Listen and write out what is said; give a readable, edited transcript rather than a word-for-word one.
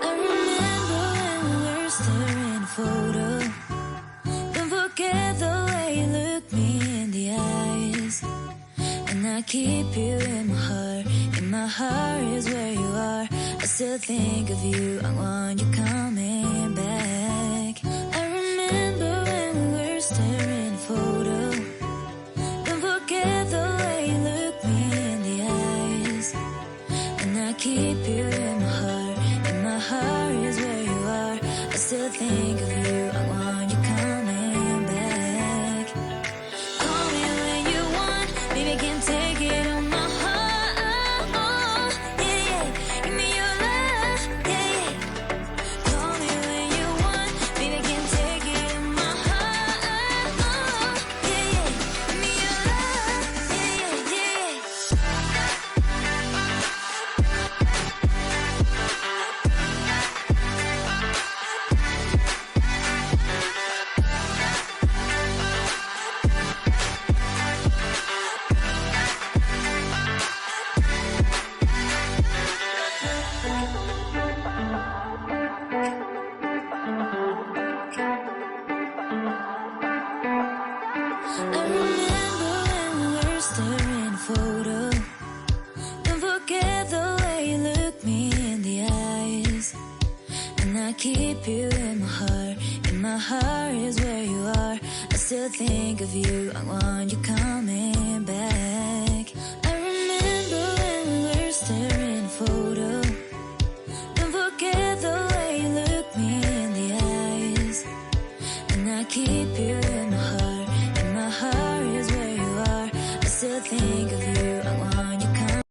I remember when we were staring photo. Don't forget the way you look me in the eyes. And I keep you in my heart. In my heart is where you are. I still think of you. I want you coming back. I remember when we were staring photo. Don't forget the way you look me in the eyes. And I keep you in my heart. In my heart is where you are. I still think of you. I want you coming back. Call me when you want. Baby, can take it on my heart. Yeah, yeah. Give me your love. Yeah, yeah. Call me when you want. Baby, can take it on my heart. Yeah, yeah. Give me your love. Yeah, yeah, yeah. I remember when we were staring photo. Don't forget the way you look me in the eyes. And I keep you in my heart. In my heart is where you are. I still think of you. I want you coming back. I remember when we were staring photo. Don't forget the way you look me in the eyes. And I keep you in my heart. In my heart is where you are. I still think of